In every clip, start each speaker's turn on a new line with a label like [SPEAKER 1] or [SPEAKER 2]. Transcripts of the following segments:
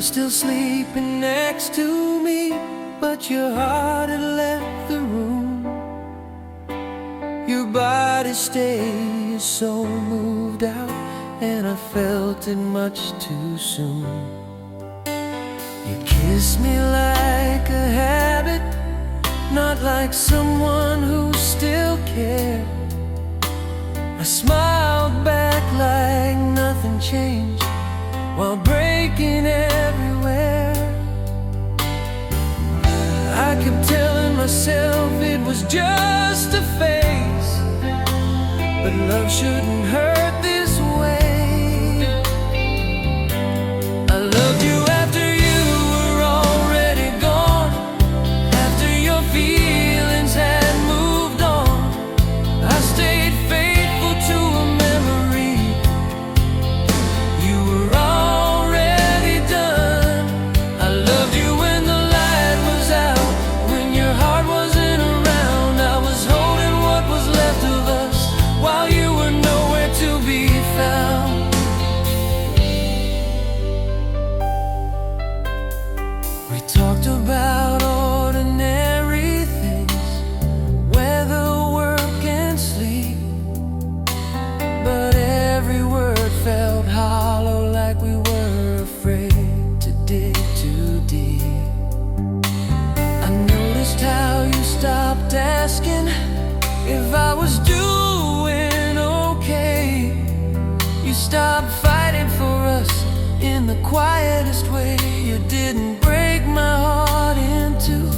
[SPEAKER 1] still sleeping next to me, but your heart had left the room. Your body stayed, your soul moved out, and I felt it much too soon. You kissed me like a habit, not like someone who still cared. I smiled back like nothing changed, while breaking everywhere. I kept telling myself it was just a phase, but love shouldn't hurt this way. I loved you after you were already gone, after your feelings had moved on. I stayed faithful to a memory. You were already done. I loved you when the light was out, when your heart wasn't around. I was holding what was left of us, while you were nowhere to be found. We talked about ordinary things, weather, work, and sleep, but every word felt hollow, like we were afraid to dig too deep. I noticed how you stopped asking if I was doing okay. You stopped fighting for us in the quietest way. You didn't break my heart in two.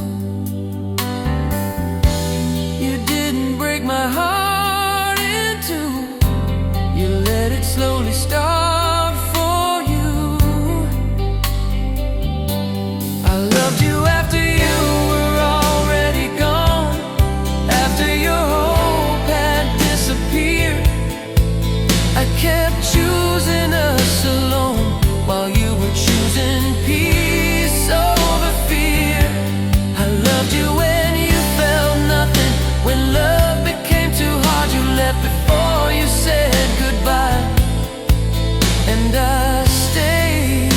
[SPEAKER 1] You didn't break my heart in two. You let it slowly start for you. I loved you after you were already gone, after your hope had disappeared. I kept choosing us alone, while you were choosing peace over fear. I loved you when you felt nothing, when love became too hard. You left before you said goodbye, and I stayed,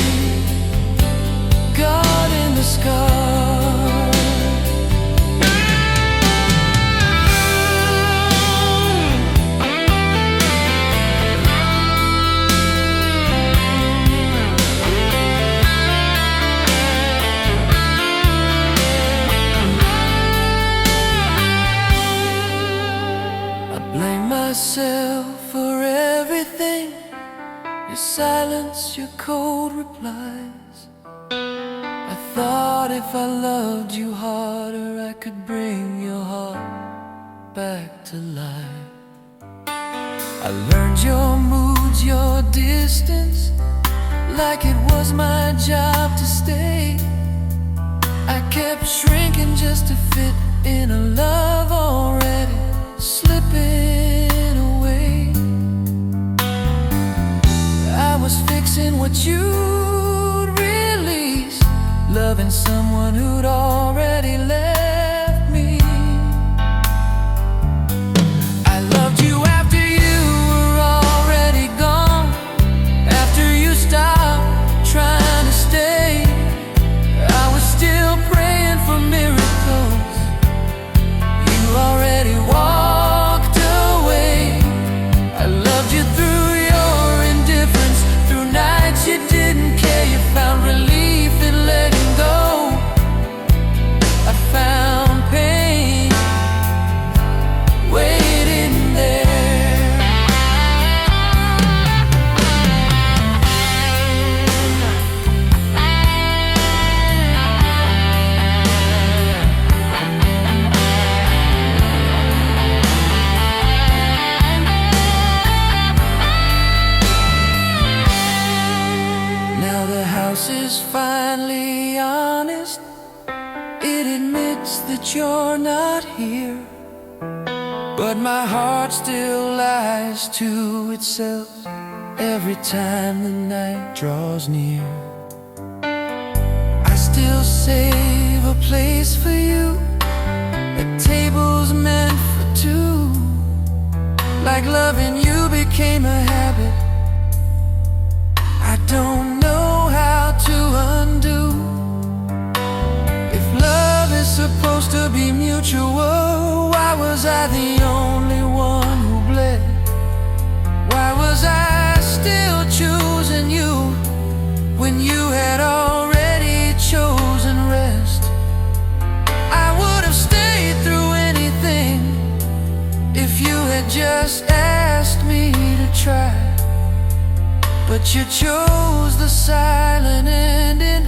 [SPEAKER 1] guarding the scar. I blame myself for everything, your silence, your cold replies. I thought if I loved you harder, I could bring your heart back to life. I learned your moods, your distance, like it was my job to stay. I kept shrinking just to fit in a love already slipping away. I was fixing what you'd release, loving someone who'd already left me. I loved you after you were already gone, after you stopped trying to stay. I was still praying for miracles. You already walked away. I loved you through your indifference, through nights you didn't care. You found relief in letting go. I found pain waiting there. Now the house is finally honest. It admits that you're not here, but my heart still lies to itself every time the night draws near. I still save a place for you, a table's meant for two. Like loving you became a habit, I don't know how to tried, but you chose the silent ending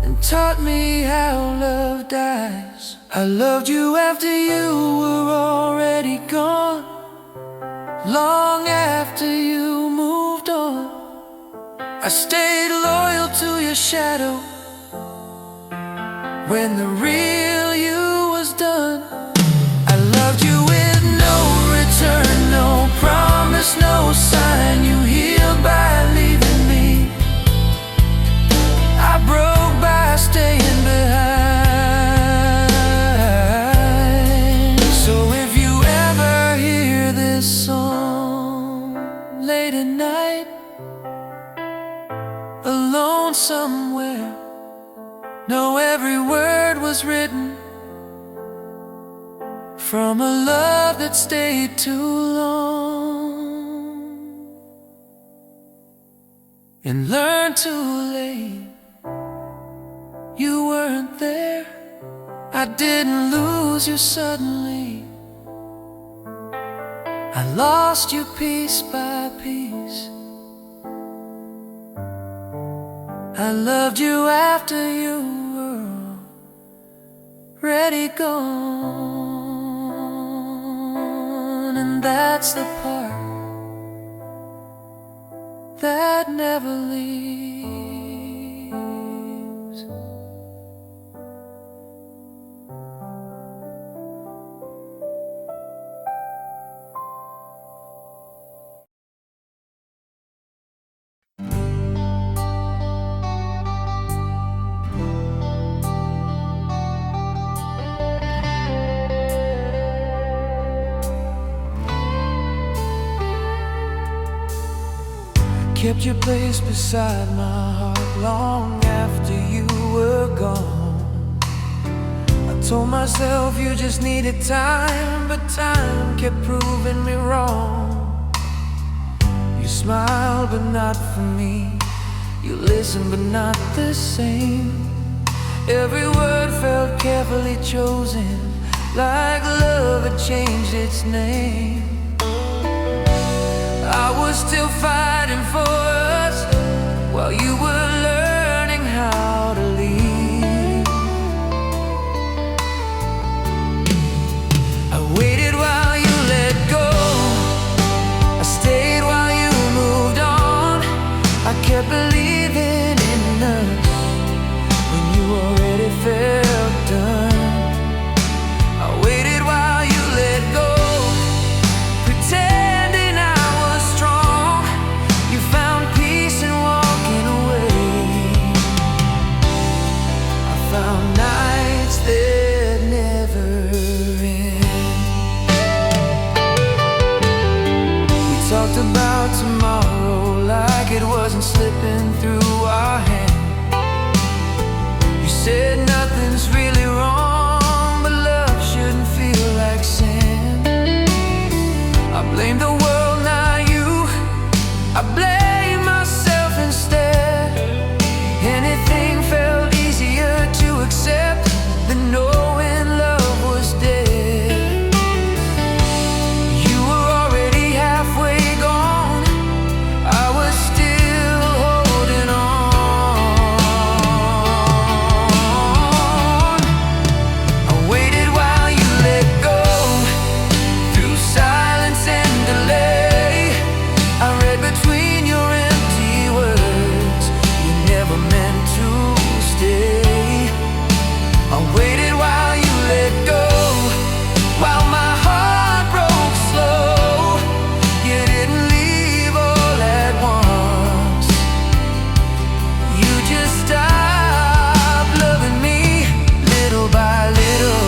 [SPEAKER 1] and taught me how love dies. I loved you after you were already gone, long after you moved on. I stayed loyal to your shadow when the real you was done. I loved you with no return, no promise, no sign. You healed by leaving me. I broke by staying behind. So if you ever hear this song late at night, alone somewhere, know every word was written from a love that stayed too long and learned too late. You weren't there, I didn't lose you suddenly. I lost you piece by piece. I loved you after you were already gone. And that's the part that never leaves. Kept your place beside my heart long after you were gone. I told myself you just needed time, but time kept proving me wrong. You smiled but not for me, you listened but not the same. Every word felt carefully chosen, like love had changed its name. I was still fighting for us while you were learning how to leave. I waited while you let go, I stayed while you moved on. I kept believing in us when you already felt done. I waited while you let go, pretending I was strong. You found peace in walking away. I found nights that never end. We talked about tomorrow like it wasn't slipping through our hand. You said nothing's really wrong, but love shouldn't feel like sand. I blame the world, not you. I blame myself instead. Anything felt easier to accept than knowing love was dead. You were already halfway gone, I was still holding on. I waited while you let go, through silence and delay. I read between your empty words, you never meant to stay. I waited while you let go, while my heart broke slow. You didn't leave all at once, you just stopped loving me little by little.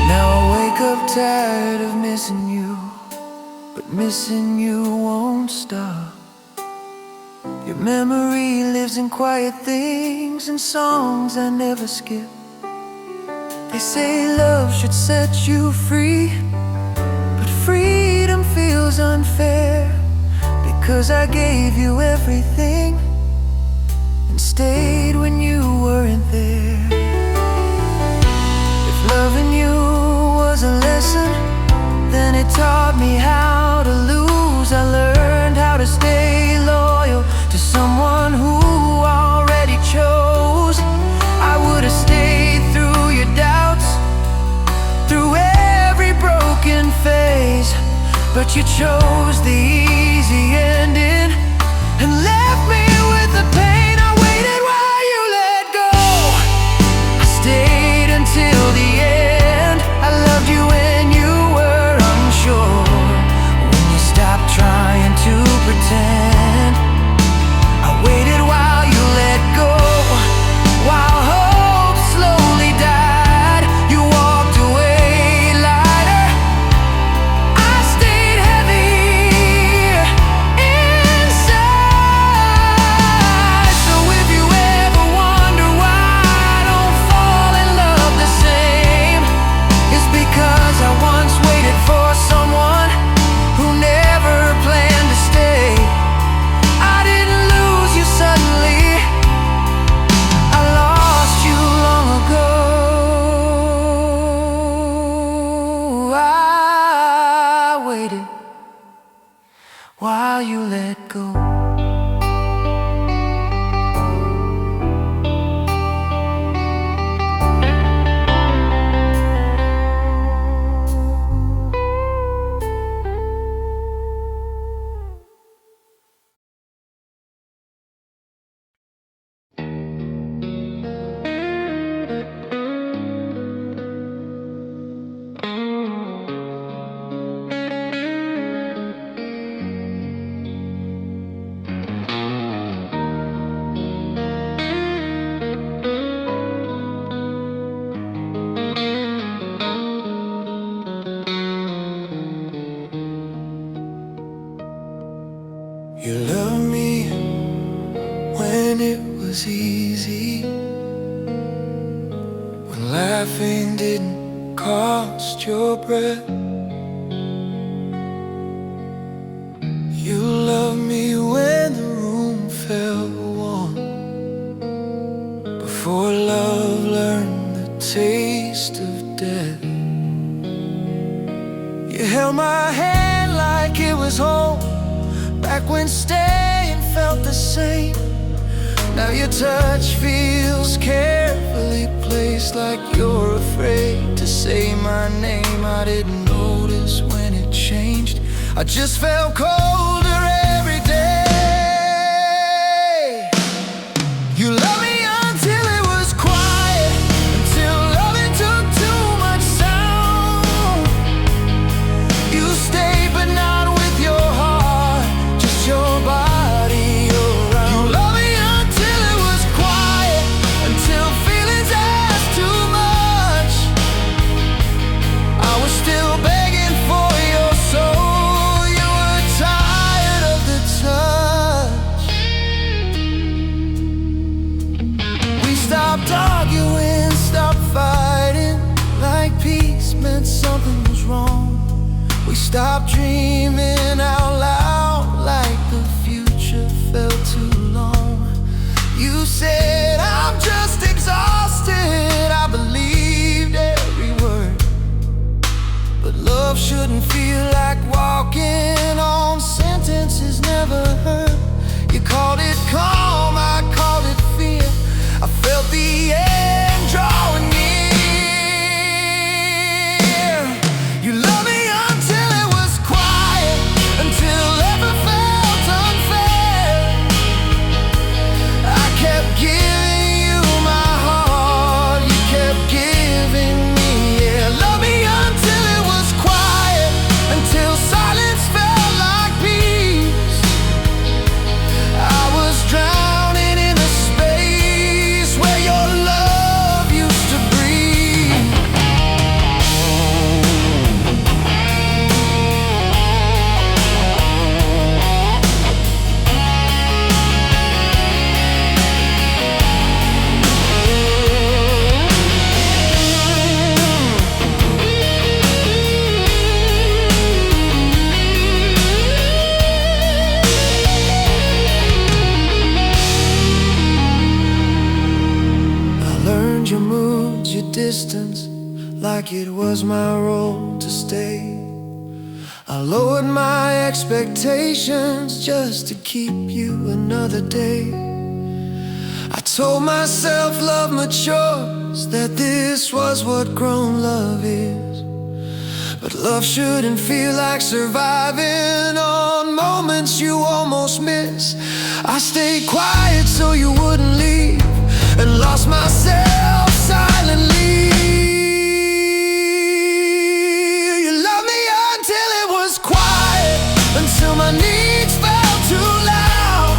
[SPEAKER 1] Now I wake up tired of missing you, but missing you won't stop. Your memory lives in quiet things and songs I never skip. They say love should set you free, but freedom feels unfair, because I gave you everything and stayed when you weren't there. If loving you was a lesson, then it taught me how to lose. I learned how to stay loyal to someone who already chose. I would have stayed through your doubts, through every broken phase, but you chose the easy ending and left me with the pain. I waited while you let go, I stayed until the end. I loved you when you were unsure, when you stopped trying to pretend. I waited while you let go, while hope slowly died. You walked away lighter, I stayed heavy inside. So if you ever wonder why I don't fall in love the same, it's because I once waited for someone who never planned to stay. I didn't lose you suddenly, I lost you long ago. I waited while you let go. You loved me when it was easy, when laughing didn't cost your breath. You loved me when the room felt warm, before love learned the taste of death. You held my hand like it was home, back when staying felt the same. Now your touch feels carefully placed, like you're afraid to say my name. I didn't notice when it changed, I just felt colder every day. You loved me until it was quiet, until loving took too much sound. You stayed but not with your heart, just your body around. You loved me until it was quiet, until feelings asked too much. I was still begging for your soul, you were tired of the touch. We stopped arguing, stopped fighting, like peace meant something was wrong. We stopped dreaming out loud, like the future felt too long. You said I'm just exhausted, I believed every word, but love shouldn't feel like walking on sentences never heard. You called it calm, I called it fear. I felt the end drawing near. You loved me until it was quiet, until effort felt unfair. I kept giving you my heart, you kept giving me air. Love me until it was quiet, until silence felt like peace. I was drowning like it was my role to stay. I lowered my expectations just to keep you another day. I told myself love matures, that this was what grown love is. But love shouldn't feel like surviving on moments you almost miss. I stayed quiet so you wouldn't leave, and lost myself silently. You loved me until it was quiet, until my needs felt too loud.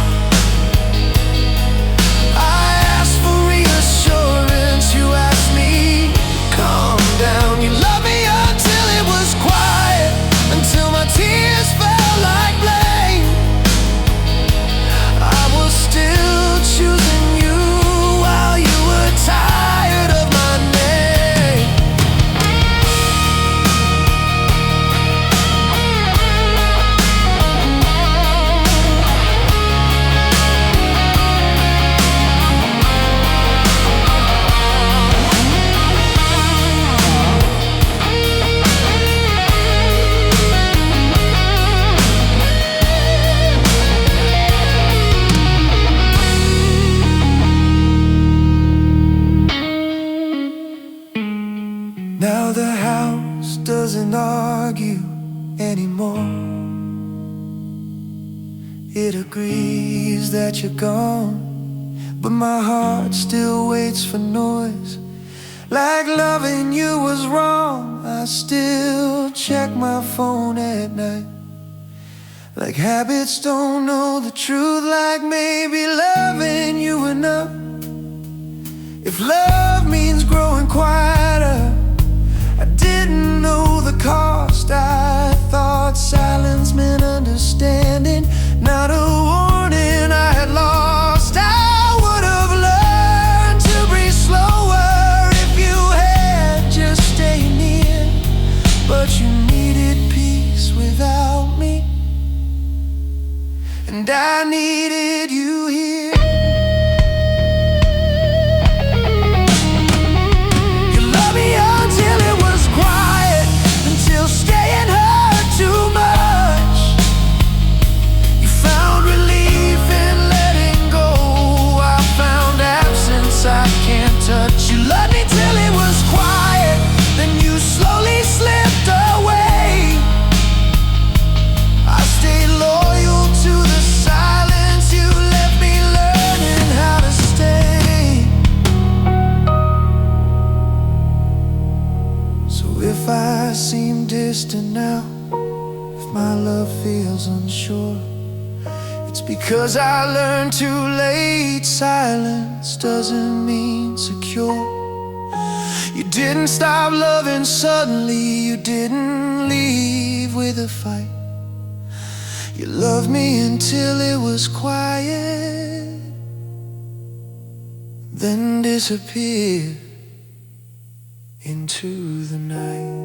[SPEAKER 1] I asked for reassurance, you asked me calm down. You loved me until it was quiet, until my tears felt like blame. I was still choosing you while you were tired of my name. Now the house doesn't argue anymore. It agrees that you're gone, but my heart still waits for noise. Like loving you was wrong, I still check my phone at night. Like habits don't know the truth, like maybe loving you enough. If love means growing quieter, I didn't know the cost. I thought silence meant understanding, not a warning I had lost. I would have learned to breathe slower if you had just stayed near. But you needed peace without me, and I needed you here. If I seem distant now, if my love feels unsure, it's because I learned too late. Silence doesn't mean secure. You didn't stop loving suddenly, you didn't leave with a fight. You loved me until it was quiet, then disappeared into the night.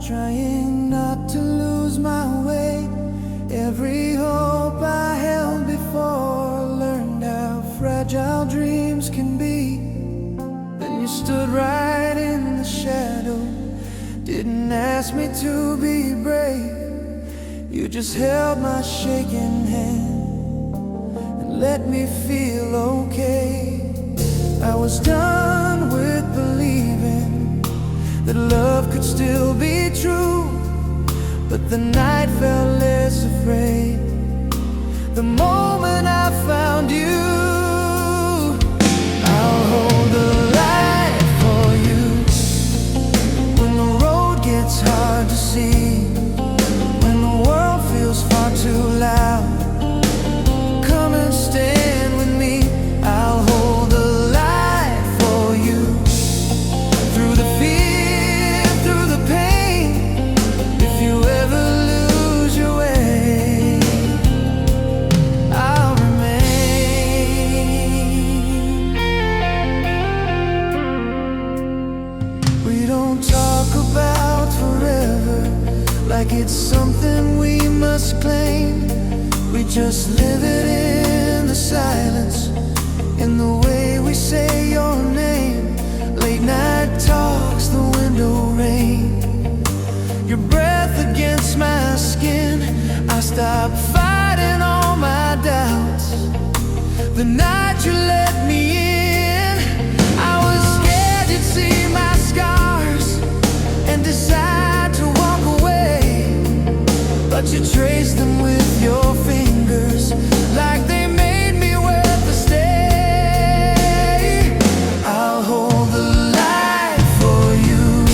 [SPEAKER 1] Trying not to lose my way. Every hope I held before, learned how fragile dreams can be. Then you stood right in the shadow, didn't ask me to be brave. You just held my shaking hand and let me feel okay. I was done with believing that love could still be true, but the night felt less afraid the moment I found you. I'll hold the light for you when the road gets hard to see, when the world feels far too loud. Come and stand with me. I'll hold the light for you through the fear, through the pain. If you ever lose your way, I'll remain. We don't talk about forever like it's something we must claim. We just live it in the silence, in the way we say your name. Late night talks, the window rain, your breath against my skin. I stopped fighting all my doubts the night you let me in. I was scared you'd see my scars and decide to walk away, but you traced them with your fingers like they made me worth the stay. I'll hold the light for you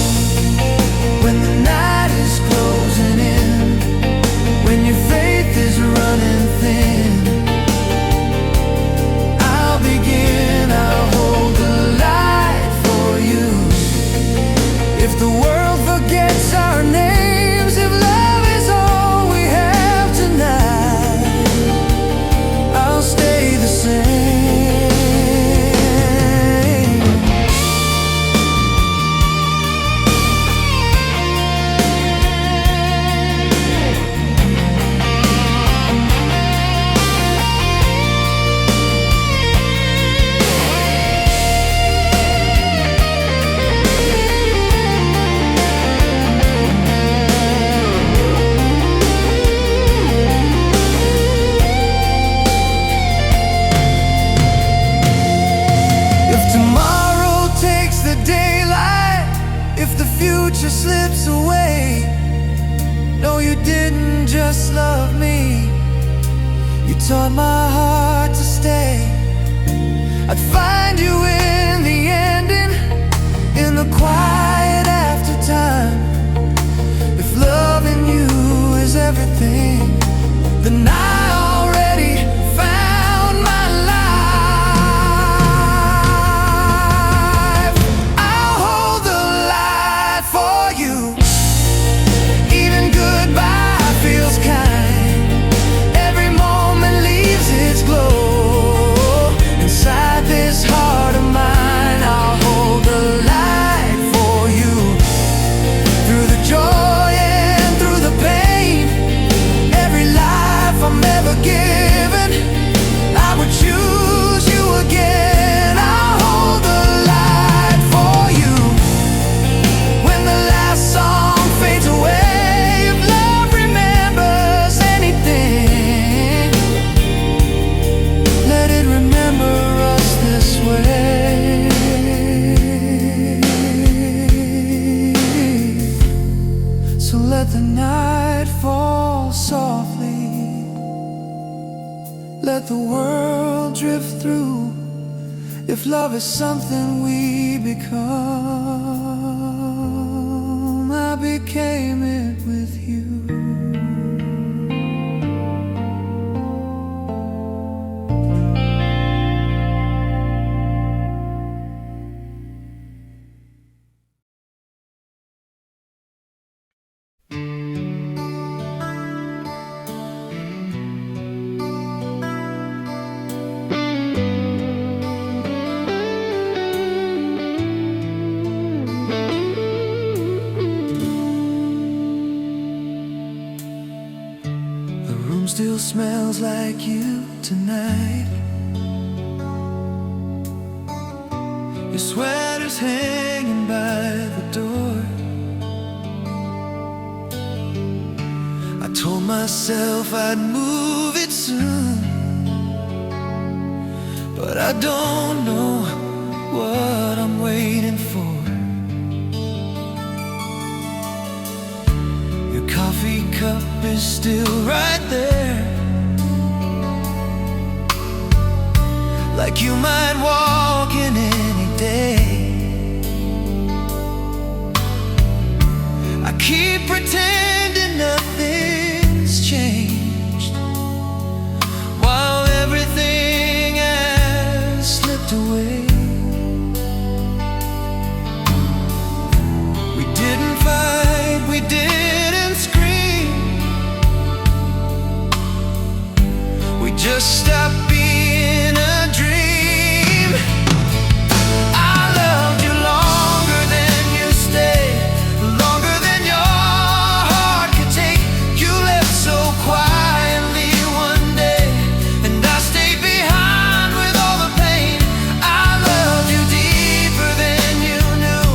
[SPEAKER 1] when the night is closing in, when your faith is running thin. I'll begin. I'll hold the light for you. If the world forgets our names, if love is all we have tonight, I'll stay the same. If tomorrow takes the daylight, if the future slips away, no, you didn't just love me, you taught my heart to stay. I'd find you in the ending, in the quiet after time. If loving you is everything, then I already found my life. I'll hold the light for you. Even goodbye feels kind. Every moment leaves its glow inside this heart of mine. I'll hold the light for you through the joy and through the pain. Every life I'm ever given, I would choose you again. I'll hold the light for you when the last song fades away. If love remembers anything, let it remember us this way. So let the night fall softly, let the world drift through. If love is something we become, I became it with you. Still smells like you tonight. Your sweater's hanging by the door. I told myself I'd move it soon, but I don't know what I'm waiting for. Your coffee cup is still right there. like you might walk in any day. I keep pretending nothing's changed, while everything has slipped away. We didn't fight, we didn't scream, we just stopped being a dream. I loved you longer than you stayed, longer than your heart could take. You left so quietly one day, and I stayed behind with all the pain. I loved you deeper than you knew,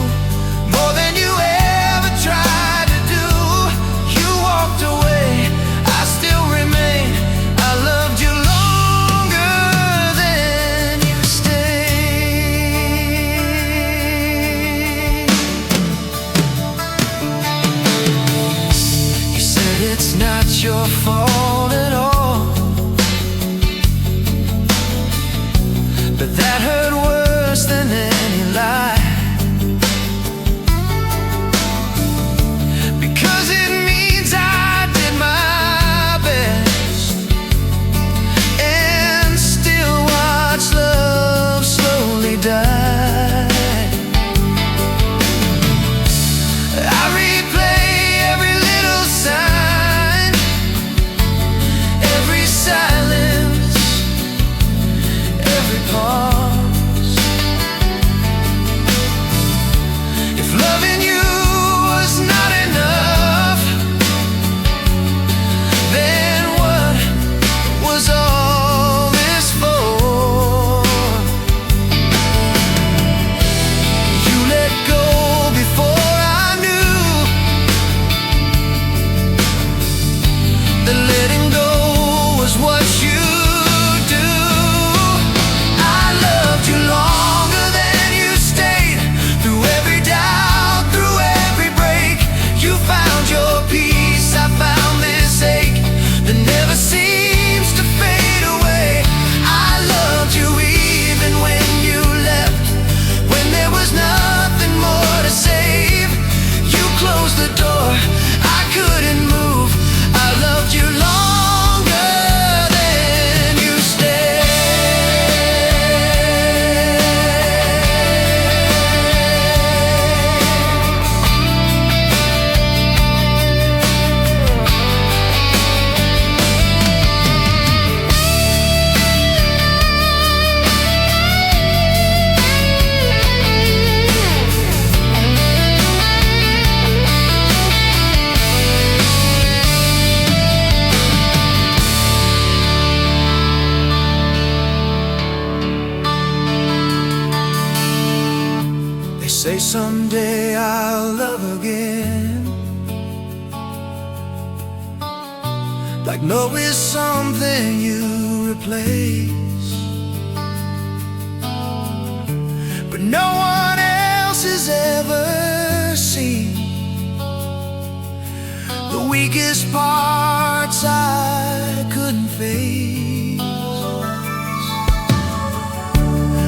[SPEAKER 1] more than you ever tried to do. You walked away, I still remain. I loved you longer than you stayed. You said it's not your fault at all, but that hurt worse than any lie, because it means I did my best and still watch love slowly die. I replay every little sign, every silence, every pause. If loving you was not enough, then what was all this for? You let go before I knew that letting go was what you do. I loved you longer than you stayed, through every doubt, through every break. You found your peace, I found this ache that never seems to fade away. I loved you even when you left, when there was nothing more to save. You closed the door, I couldn't move. I loved you longer than you They say someday I'll love again, like no is something you replace, but no one else has ever seen the weakest parts I couldn't face.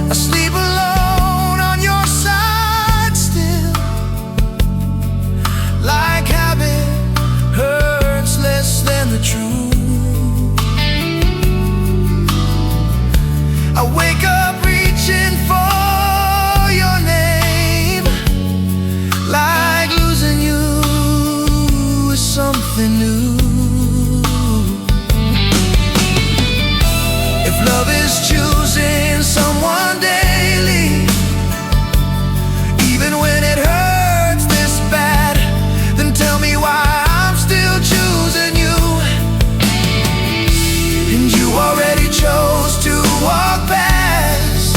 [SPEAKER 1] I sleep alone on your side still, like habit hurts less than the truth. I wake up reaching for your name, like losing you is something new. If love is choosing someone daily, even when it hurts this bad, then tell me why I'm still choosing you. And you already chose to walk past.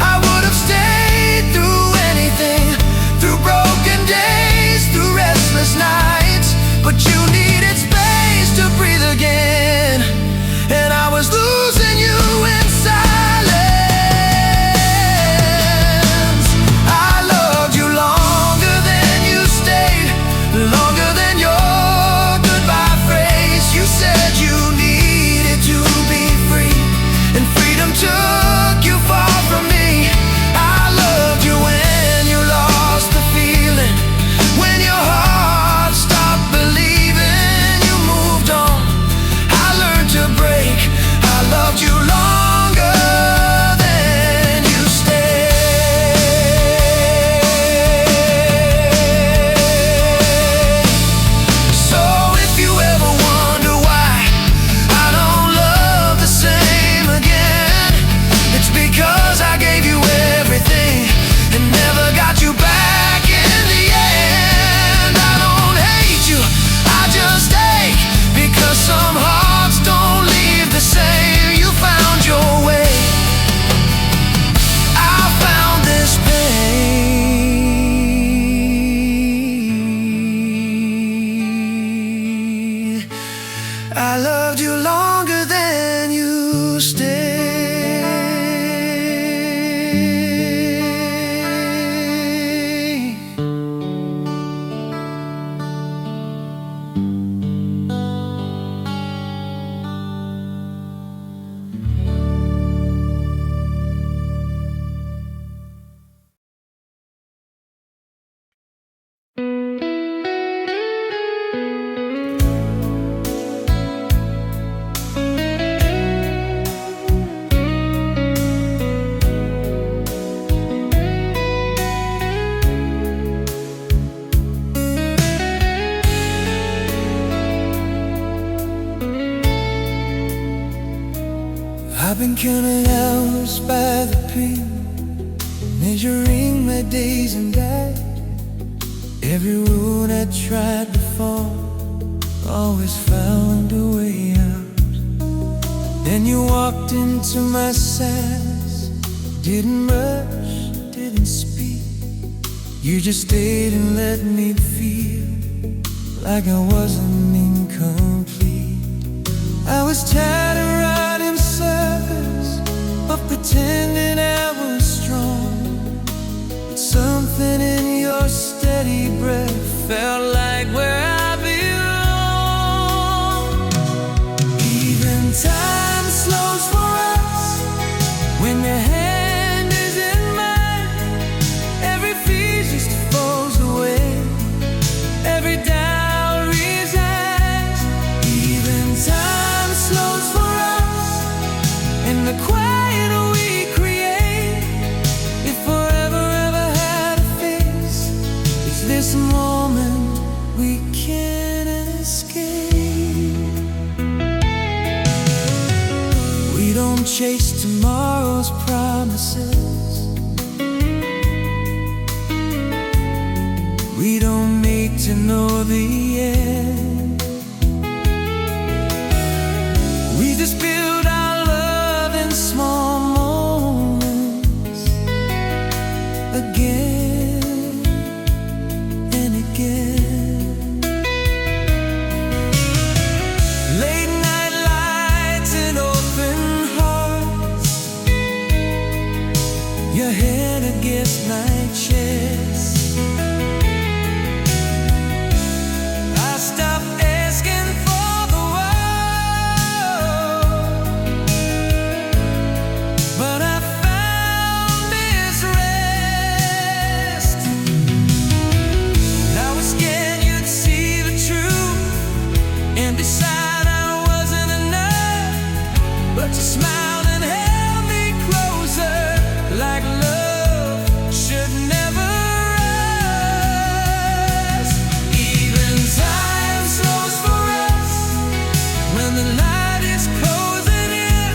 [SPEAKER 1] I would have stayed through anything, through broken days, through restless nights, but you needed space to breathe again, and I was losing you inside. I've been counting hours by the pen, measuring my days and died. Every road I tried to follow always found a way out. Then you walked into my silence, didn't rush, didn't speak. You just stayed and let me feel like I wasn't incomplete. I was tired of running circles, of pretending I was strong. But something in your steady breath felt like where I belong. Even time slows for us when your hand is in mine. Every fear just falls away, every doubt resigns. Even time slows for us in the quiet we create. If forever ever had a face, it's this moment we can't escape. We don't chase tomorrow's promises, we don't make to know the end. We just build our love in small moments, again and again. Late night lights and open hearts, your head against my chest. I stopped asking for the world, but I found this rest. I was scared you'd see the truth and decide I wasn't enough, but you smiled and held me closer like love should never rest. Even time slows for us when the light is closing in.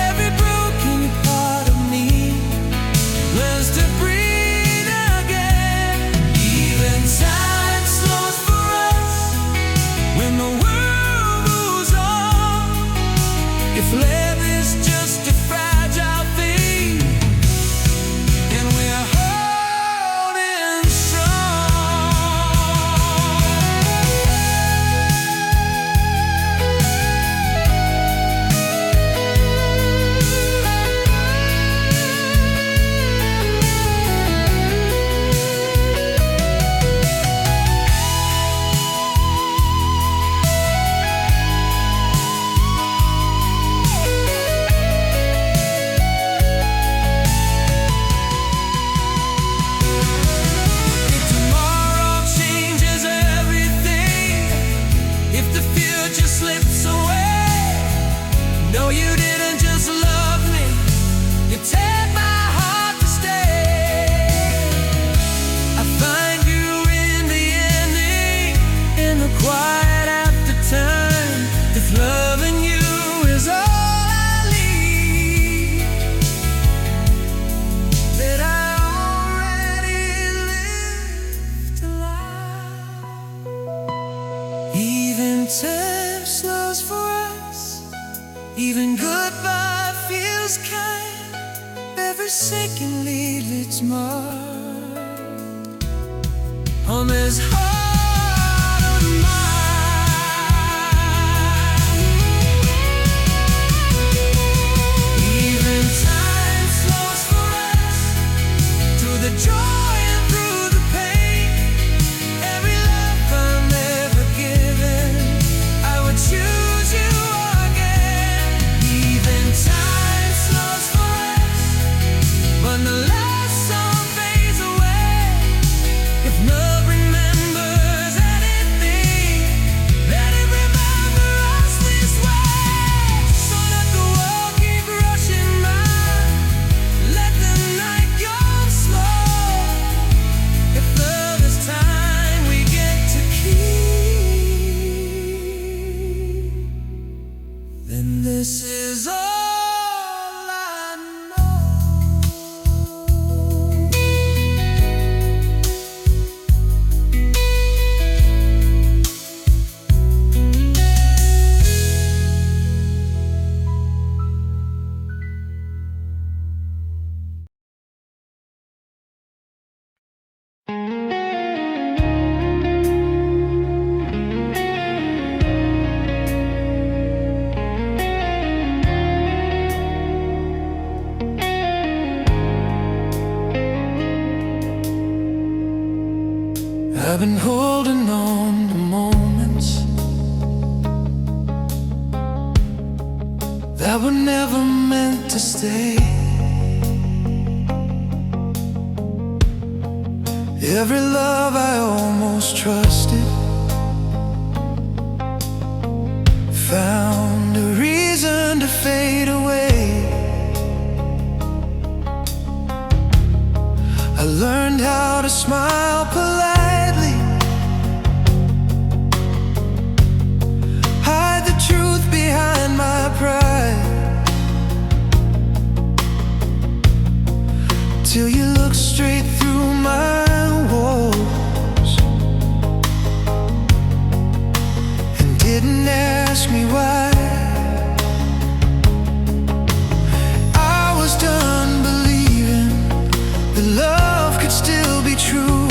[SPEAKER 1] Every broken part of me learns to breathe again. Even time slows for us when the world moves on. If love is just a fragile thing, and we're holding If tomorrow changes everything, if the future slips away, no, you didn't just love me, you take my heart to stay. I find you in the ending, in the quiet after time. If loving you is all I need, that I already lived a life. Even time slows for us, even goodbye feels kind. Every second leaves its mark on this heart of mine. Even time slows for us, through the joy and through the pain. Every love I'm ever given, I would choose you again. Even time slows for us when the last song fades away. If love remembers been holding on to moments that were never meant to stay. Every love I almost trusted found a reason to fade away. I learned how to smile politely, hide the truth behind my pride, till you look straight through my walls and didn't ask me why. I was done believing that love could still be true,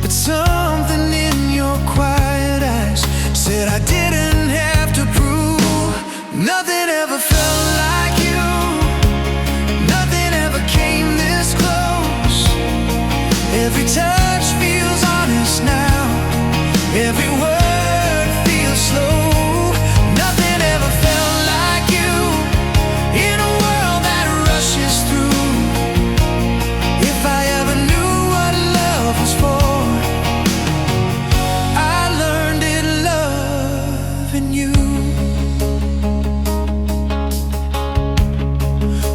[SPEAKER 1] but something in your quiet eyes said I didn't have to prove. Nothing ever felt like you, nothing ever came this close. Every touch feels honest now, every word feels slow. Nothing ever felt like you in a world that rushes through. If I ever knew what love was for, I learned it loving you.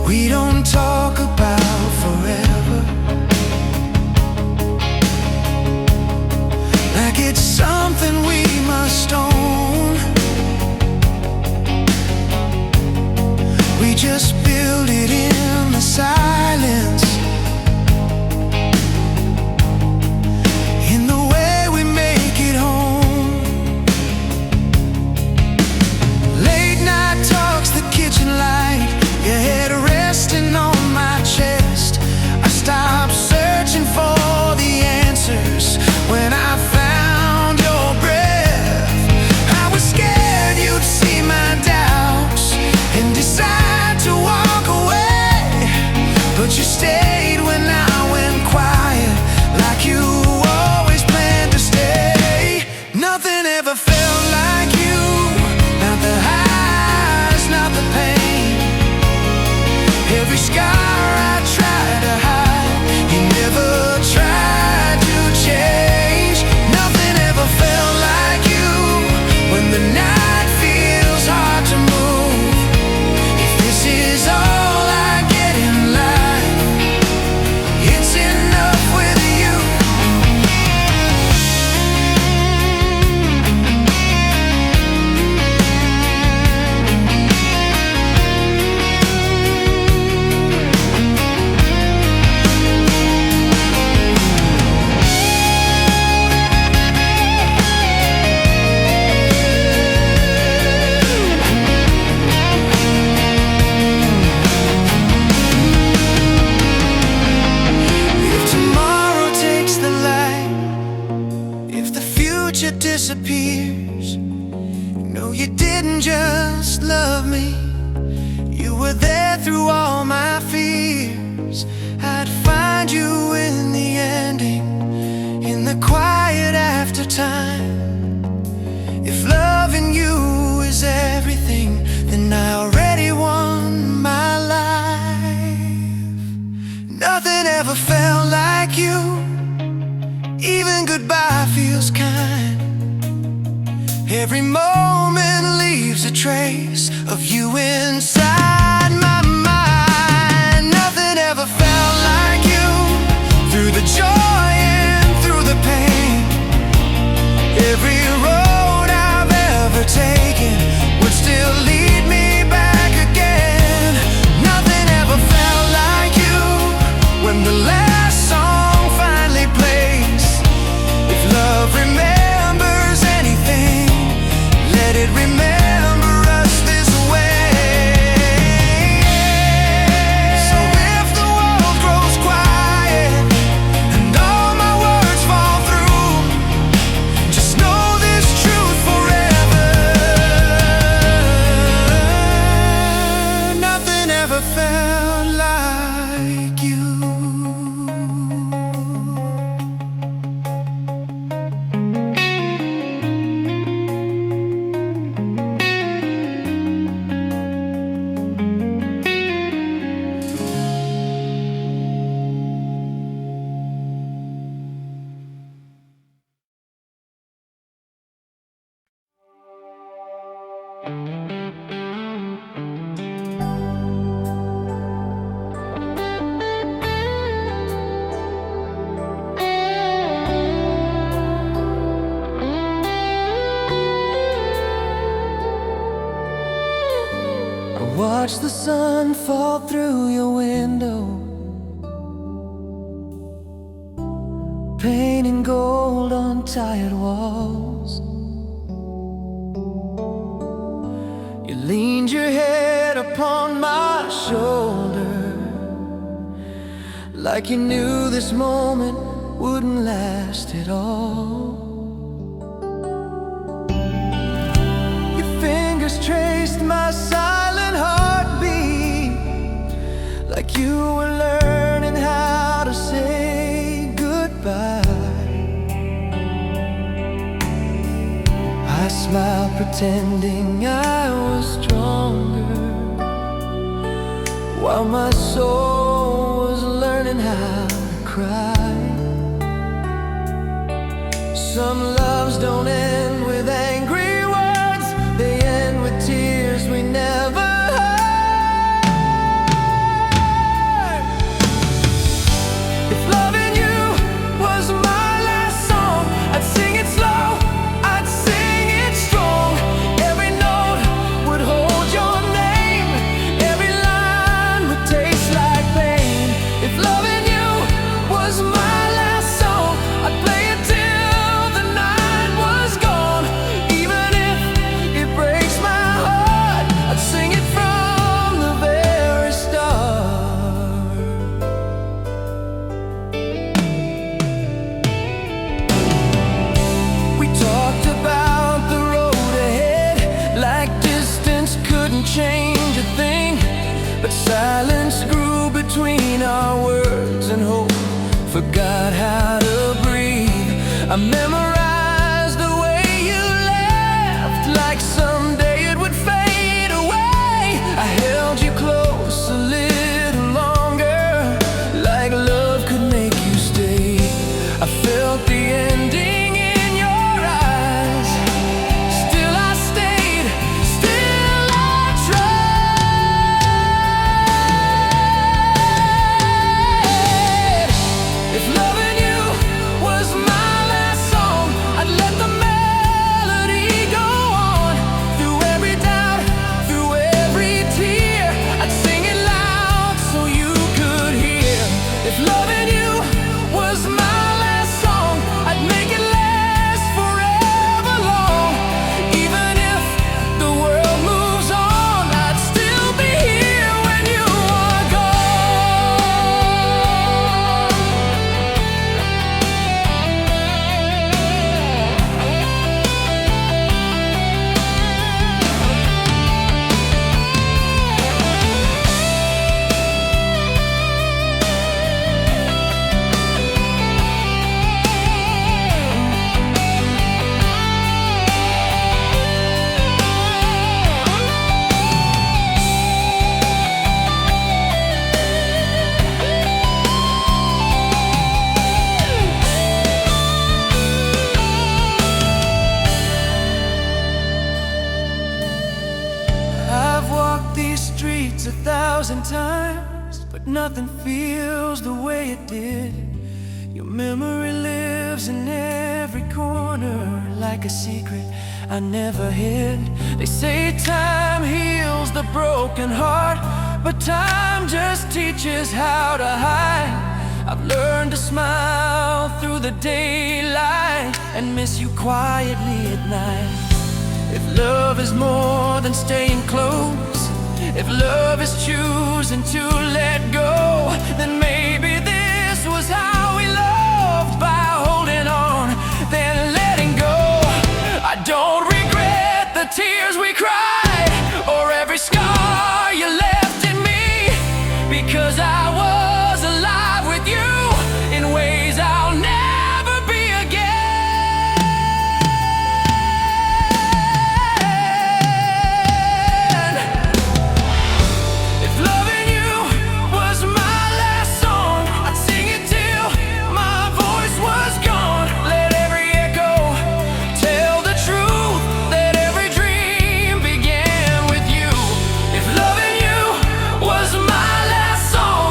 [SPEAKER 1] We don't talk about forever like it's something we must own. We just build it in the silence, in the way we make it home. Late night talks, the kitchen light, your head resting on my chest. I stopped searching for the answers when I found your breath. I was scared you'd see my doubts and decide to walk away, but you stayed when I went quiet, like you always planned to stay. Nothing ever felt like you, not the highs, not the pain. Every scar I tried to hide, you never tried to change. Nothing ever felt like you when the night feels hard to move. If this is all I get in life, it's enough with you. If tomorrow takes the light, if the future disappears, no, you didn't just love me, you were there through all my fears. I'd find you in the ending, in the quiet after time. If loving you is everything, then I already won my life. Nothing ever felt like you, even goodbye feels kind. Every moment leaves a trace of you inside my mind. Nothing ever felt like you, through the joy and through the pain. Every road I've ever taken would sun fall through your window, painting gold on tired walls. You leaned your head upon my shoulder, like you knew this moment wouldn't last at all. Your fingers traced my silent heartbeat, like you were learning how to say goodbye. I smiled, pretending I was stronger, while my soul was learning how to cry. Some loves don't end with angry words, they end with tears we never heard. If loving you was my last song, I'd sing it slow, I'd sing it strong. Every note would hold your name, every line would taste like pain. If loving you was my last song, I'd play it till the night was gone. Even if it breaks my heart, I'd sing it from the very start. We talked about the road ahead, like distance couldn't change a thing. But silence grew between our words, and hope forgot how to breathe. I memorized the way you left, like someday it would fade away. I held you close a little longer, like love could make you stay. I felt the ending in your eyes, still I stayed, still I tried. If loving you was my last song, I'd let the melody go on. Through every doubt, through every tear, I'd sing it loud so you could hear. If loving you was my last song, I'd make it last forever long. Even if the world moves on, I'd still be here when you are gone. I've walked these streets 1,000 times, but nothing feels the way it did. Your memory lives in every corner, like a secret I never hid. They say time heals the broken heart, but time just teaches how to hide. I've learned to smile through the daylight and miss you quietly at night. If love is more than staying close, if love is choosing to let go, then maybe this was how we loved, by holding on, then letting go. I don't regret the tears we cried, or every scar you left in me, because I was alive with you in ways I'll never be again. If loving you was my last song, I'd sing it till my voice was gone. Let every echo tell the truth, that every dream began with you. If loving you was my last song,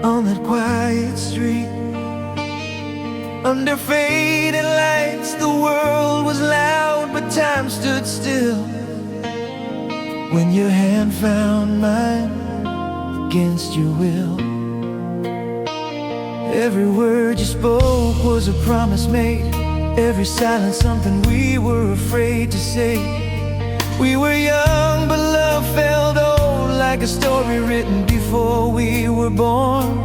[SPEAKER 1] on that quiet street. Under fading lights, the world was loud, but time stood still when your hand found mine against your will. Every word you spoke was a promise made, every silence something we were afraid to say. We were young, but love felt old, like a story written before we were born.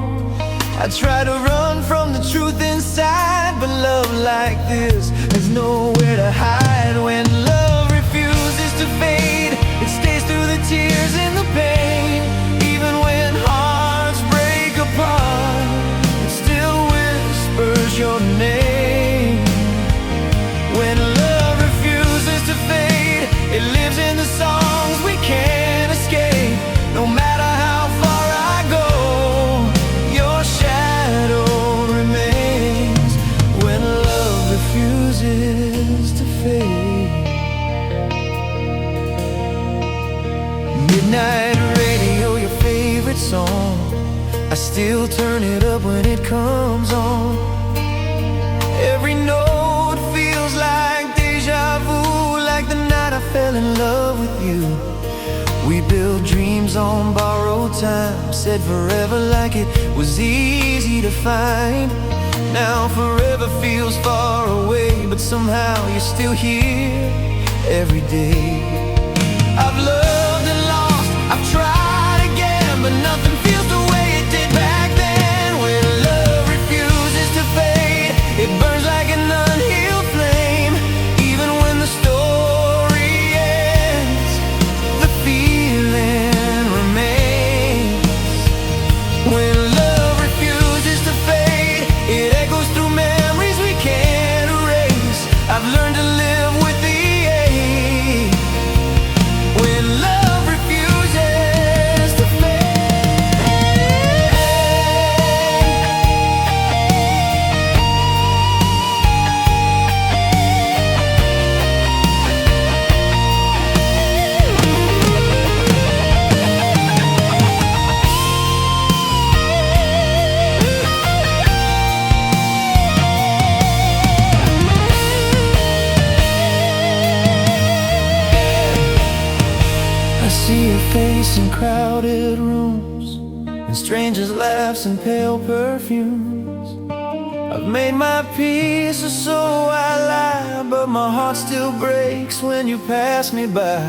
[SPEAKER 1] I tried to run from the truth inside, but love like this has nowhere to hide. When love refuses to fade, it stays through the tears and the pain. Even when hearts break apart, it still whispers your name. When love refuses to fade, it lives in the songs we can't escape. No matter how far I go, your shadow remains. When love refuses to fade. Midnight radio, your favorite song, I still turn it up when it comes on. Every note feels like deja vu, like the night I fell in love with you. We built dreams on borrowed time, said forever like it was easy to find. Now forever feels far away, but somehow you're still here every day. I've loved and lost, I've tried again, but nothing feels the way it did back then. When love refuses to fade, it burns like an unhealed flame. Even when the story ends, the feeling remains. When love refuses to fade, it echoes through memories we can't erase. I've learned to live with the ache. When love refuses to I see your face in crowded rooms, and strangers' laughs and pale perfumes. I've made my peace, or so I lie, but my heart still breaks when you pass me by.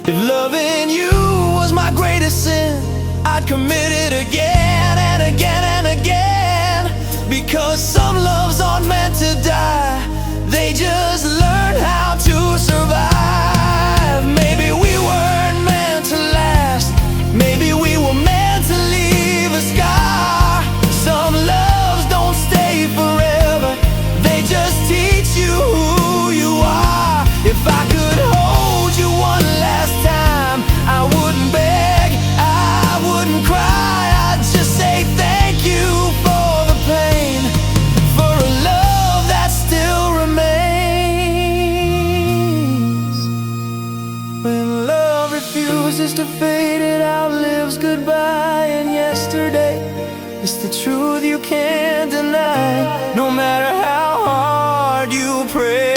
[SPEAKER 1] If loving you was my greatest sin, I'd commit it again and again and again. Because some loves aren't meant to die, they just learn how to survive. Maybe we weren't meant to last, maybe we were meant to leave a scar. Some loves don't stay forever, they just teach you who you are. If I could hold you one last time, I wouldn't beg, I wouldn't cry, I'd just say thank you for the pain, for a love that still remains. When love refuses to fade, it outlives goodbye and yesterday. It's the truth you can't deny, no matter how hard you pray.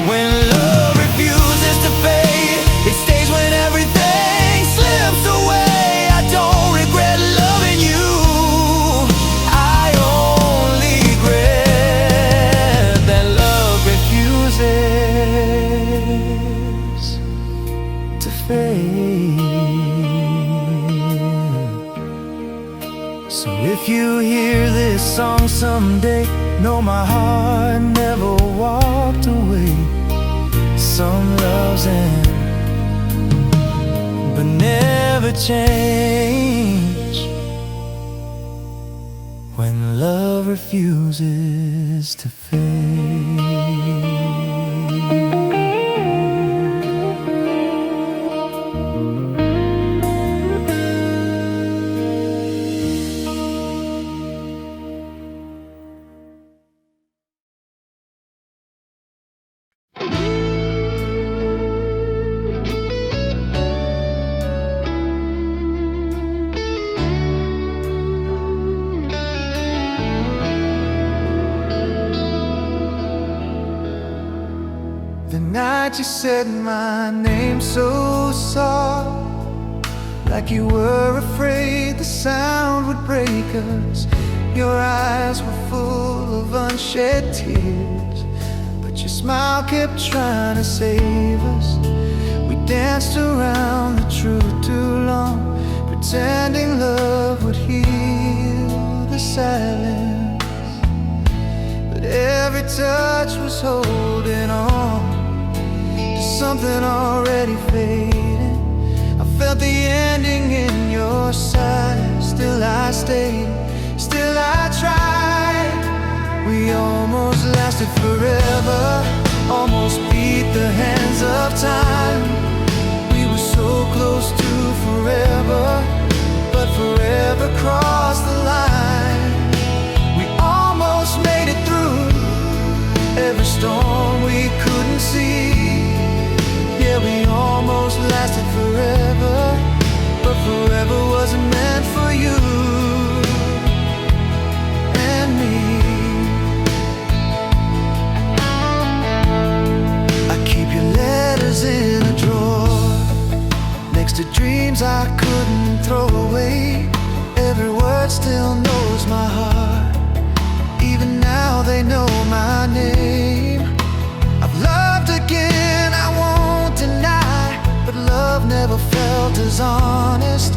[SPEAKER 1] When love refuses to fade, it stays when everything slips away. I don't regret loving you, I only regret that love refuses to fade. So if you hear this song someday, know my heart never walked away. Some loves end, but never change. When love refuses to fade. night you said my name so soft, like you were afraid the sound would break us. Your eyes were full of unshed tears, but your smile kept trying to save us. We danced around the truth too long, pretending love would heal the silence. But every touch was holding on to something already fading. I felt the ending in your sight. Still I stayed, still I tried. We almost lasted forever, almost beat the hands of time. We were so close to forever, but forever crossed the line. We almost made it through every storm we couldn't see. Yeah, we almost lasted forever, but forever wasn't meant for you and me. I keep your letters in a drawer, next to dreams I couldn't throw away. Every word still knows my heart, even now they know my name. I've loved again, I won't deny, but love never felt as honest.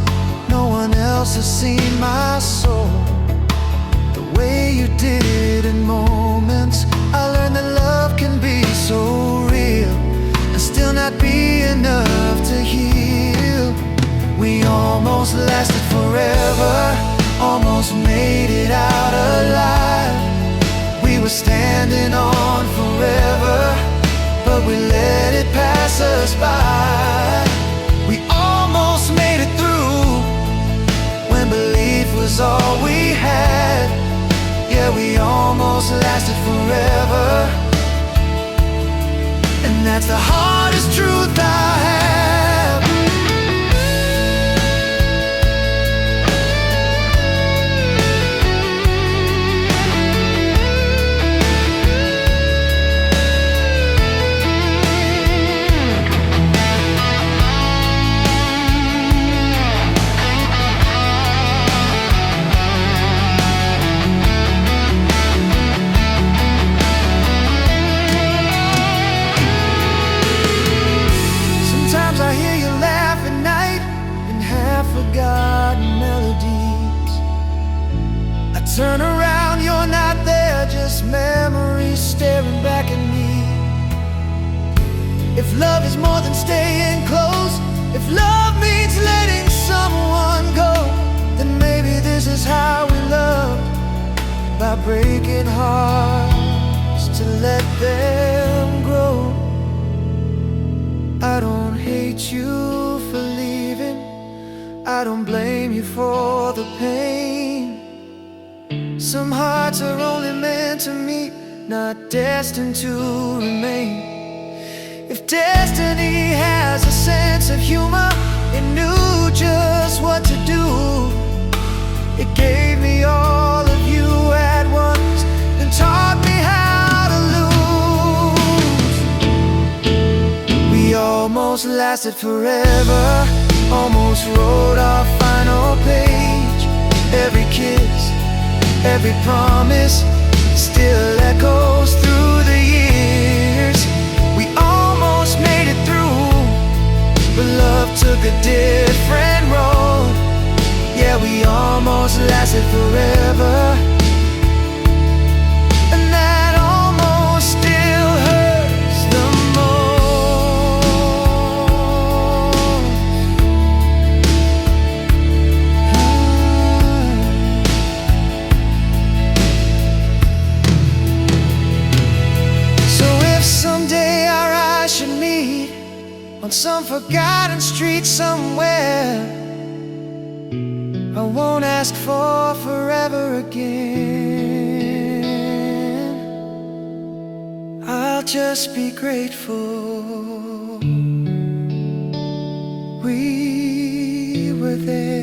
[SPEAKER 1] No one else has seen my soul the way you did in moments. I learned that love can be so real and still not be enough to heal. We almost lasted forever, almost made it out alive. We were standing on forever, but we let it pass us by. We almost made it through when belief was all we had. Yeah, we almost lasted forever, and that's the hardest truth I have. Turn around, you're not there, just memories staring back at me. If love is more than staying close, if love means letting someone go, then maybe this is how we love, by breaking hearts to let them grow. I don't hate you for leaving, I don't blame you for the pain. Some hearts are only meant to meet, not destined to remain. If destiny has a sense of humor, it knew just what to do. It gave me all of you at once and taught me how to lose. We almost lasted forever, almost wrote our final page. Every kiss, every promise still echoes through the years. We almost made it through, but love took a different road. Yeah, we almost lasted forever, and that almost still hurts the on some forgotten street somewhere. I won't ask for forever again. I'll just be grateful we were there.